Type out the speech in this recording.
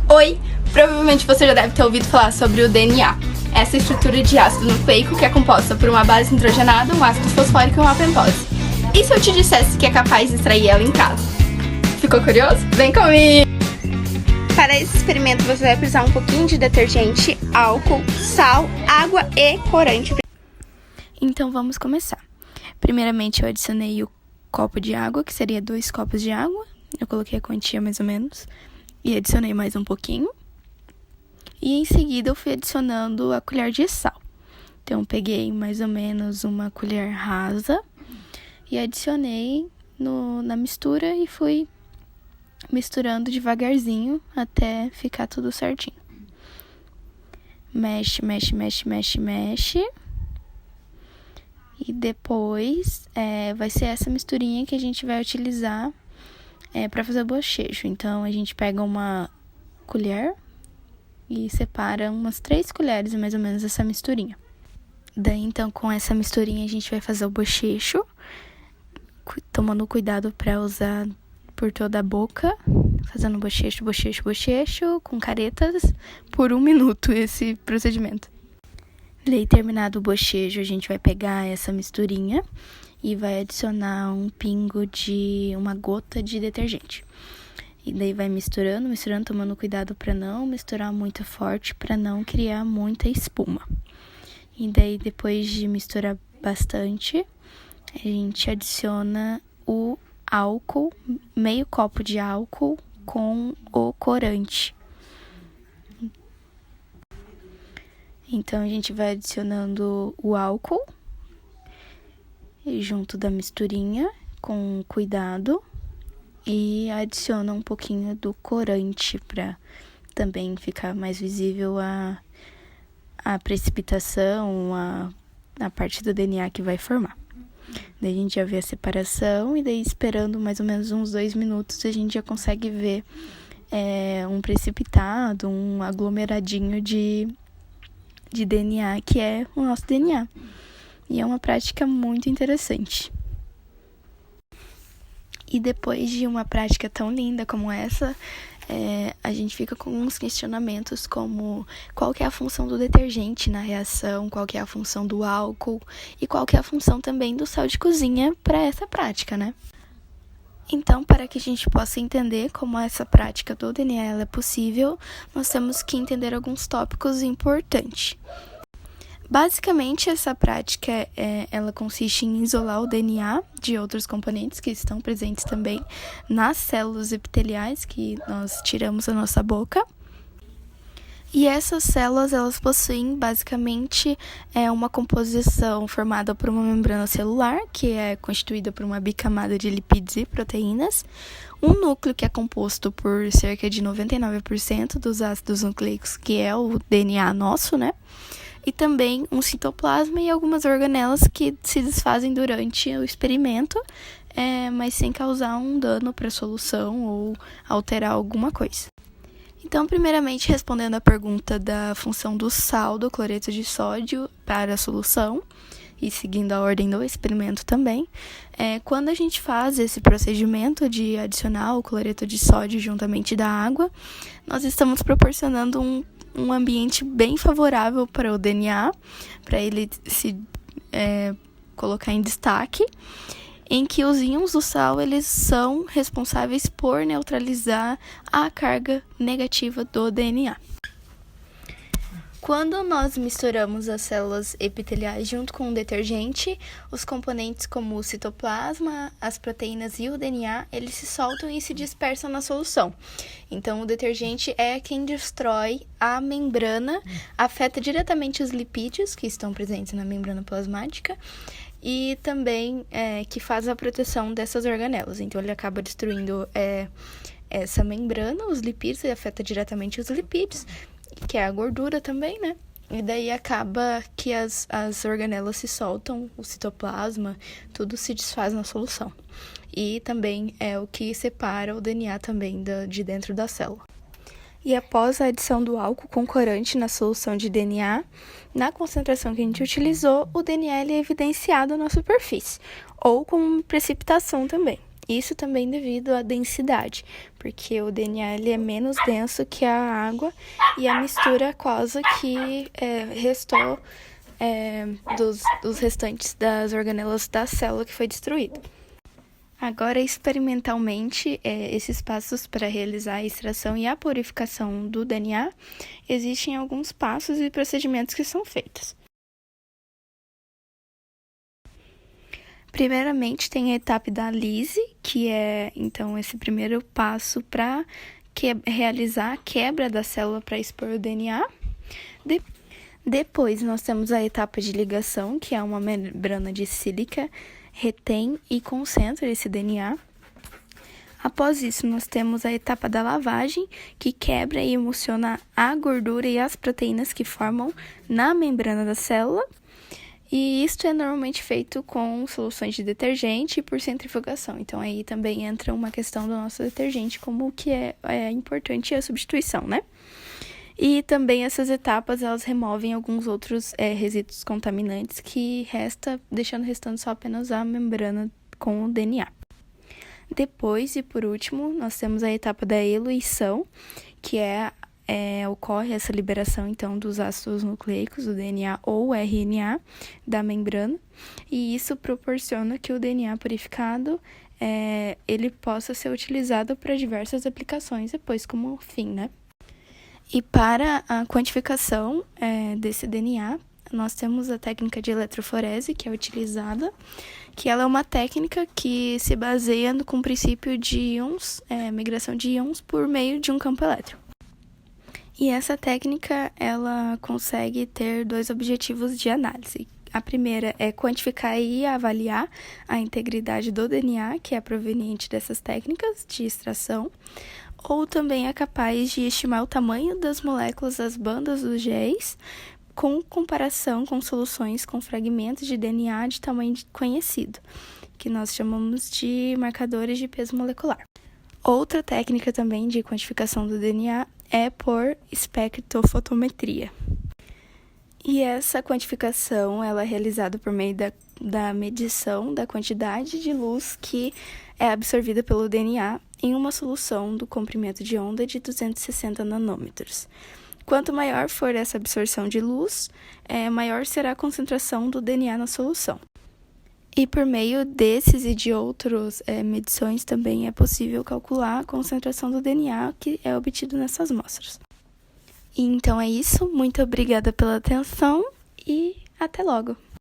Oi! Provavelmente você já deve ter ouvido falar sobre o DNA. Essa estrutura de ácido nucleico que é composta por uma base nitrogenada, um ácido fosfórico e uma pentose. E se eu te dissesse que é capaz de extrair ela em casa? Ficou curioso? Vem comigo! Para esse experimento você vai precisar um pouquinho de detergente, álcool, sal, água e corante. Então vamos começar. Primeiramente eu adicionei o copo de água, que seria 2 copos de água. Eu coloquei a quantia mais ou menos. E adicionei mais um pouquinho. E em seguida eu fui adicionando a colher de sal. Então eu peguei mais ou menos uma colher rasa e adicionei na mistura e fui misturando devagarzinho até ficar tudo certinho. Mexe, mexe, mexe, mexe, mexe. E depois vai ser essa misturinha que a gente vai utilizar para fazer o bochecho. Então a gente pega uma colher e separa umas 3 colheres mais ou menos essa misturinha. Daí então com essa misturinha a gente vai fazer o bochecho, tomando cuidado para usar por toda a boca, fazendo bochecho, bochecho, bochecho, com caretas, por 1 minuto esse procedimento. Daí terminado o bochecho, a gente vai pegar essa misturinha e vai adicionar um pingo de uma gota de detergente. E daí vai misturando, misturando, tomando cuidado para não misturar muito forte, para não criar muita espuma. E daí depois de misturar bastante, a gente adiciona o álcool, meio copo de álcool com o corante. Então a gente vai adicionando o álcool junto da misturinha com cuidado e adiciona um pouquinho do corante para também ficar mais visível a precipitação, a parte do DNA que vai formar. Daí a gente já vê a separação e daí esperando mais ou menos uns 2 minutos a gente já consegue ver um precipitado, um aglomeradinho de DNA, que é o nosso DNA. E é uma prática muito interessante. E depois de uma prática tão linda como essa, a gente fica com uns questionamentos como qual que é a função do detergente na reação, qual que é a função do álcool e qual que é a função também do sal de cozinha para essa prática, né? Então, para que a gente possa entender como essa prática do DNA ela é possível, nós temos que entender alguns tópicos importantes. Basicamente, essa prática ela consiste em isolar o DNA de outros componentes que estão presentes também nas células epiteliais que nós tiramos da nossa boca. E essas células, elas possuem basicamente uma composição formada por uma membrana celular, que é constituída por uma bicamada de lipídios e proteínas, um núcleo que é composto por cerca de 99% dos ácidos nucleicos, que é o DNA nosso, né? E também um citoplasma e algumas organelas que se desfazem durante o experimento, mas sem causar um dano para a solução ou alterar alguma coisa. Então, primeiramente, respondendo à pergunta da função do sal do cloreto de sódio para a solução, e seguindo a ordem do experimento também, quando a gente faz esse procedimento de adicionar o cloreto de sódio juntamente da água, nós estamos proporcionando um ambiente bem favorável para o DNA, para ele se colocar em destaque, em que os íons do sal eles são responsáveis por neutralizar a carga negativa do DNA. Quando nós misturamos as células epiteliais junto com o detergente, os componentes como o citoplasma, as proteínas e o DNA, eles se soltam e se dispersam na solução. Então, o detergente é quem destrói a membrana, afeta diretamente os lipídios que estão presentes na membrana plasmática e também que faz a proteção dessas organelas. Então, ele acaba destruindo essa membrana, os lipídios, e afeta diretamente os lipídios, que é a gordura também, né? E daí acaba que as organelas se soltam, o citoplasma, tudo se desfaz na solução. E também é o que separa o DNA também de dentro da célula. E após a adição do álcool com corante na solução de DNA, na concentração que a gente utilizou, o DNA ele é evidenciado na superfície, ou com precipitação também. Isso também devido à densidade, porque o DNA ele é menos denso que a água e a mistura aquosa que restou dos restantes das organelas da célula que foi destruída. Agora, experimentalmente, esses passos para realizar a extração e a purificação do DNA, existem alguns passos e procedimentos que são feitos. Primeiramente, tem a etapa da lise, que é, então, esse primeiro passo para realizar a quebra da célula para expor o DNA. Depois, nós temos a etapa de ligação, que é uma membrana de sílica, retém e concentra esse DNA. Após isso, nós temos a etapa da lavagem, que quebra e emulsiona a gordura e as proteínas que formam na membrana da célula. E isto é normalmente feito com soluções de detergente e por centrifugação. Então, aí também entra uma questão do nosso detergente, como que é importante a substituição, né? E também essas etapas, elas removem alguns outros resíduos contaminantes que restando só apenas a membrana com o DNA. Depois, e por último, nós temos a etapa da eluição, que ocorre essa liberação, então, dos ácidos nucleicos, do DNA ou RNA, da membrana, e isso proporciona que o DNA purificado ele possa ser utilizado para diversas aplicações depois como fim, né? E para a quantificação desse DNA, nós temos a técnica de eletroforese, que é utilizada, que ela é uma técnica que se baseia com o princípio de íons, migração de íons por meio de um campo elétrico. E essa técnica, ela consegue ter dois objetivos de análise. A primeira é quantificar e avaliar a integridade do DNA, que é proveniente dessas técnicas de extração, ou também é capaz de estimar o tamanho das moléculas das bandas dos géis com comparação com soluções com fragmentos de DNA de tamanho conhecido, que nós chamamos de marcadores de peso molecular. Outra técnica também de quantificação do DNA é por espectrofotometria. E essa quantificação ela é realizada por meio da medição da quantidade de luz que é absorvida pelo DNA em uma solução do comprimento de onda de 260 nanômetros. Quanto maior for essa absorção de luz, maior será a concentração do DNA na solução. E por meio desses e de outras medições também é possível calcular a concentração do DNA que é obtido nessas amostras. E então é isso, muito obrigada pela atenção e até logo!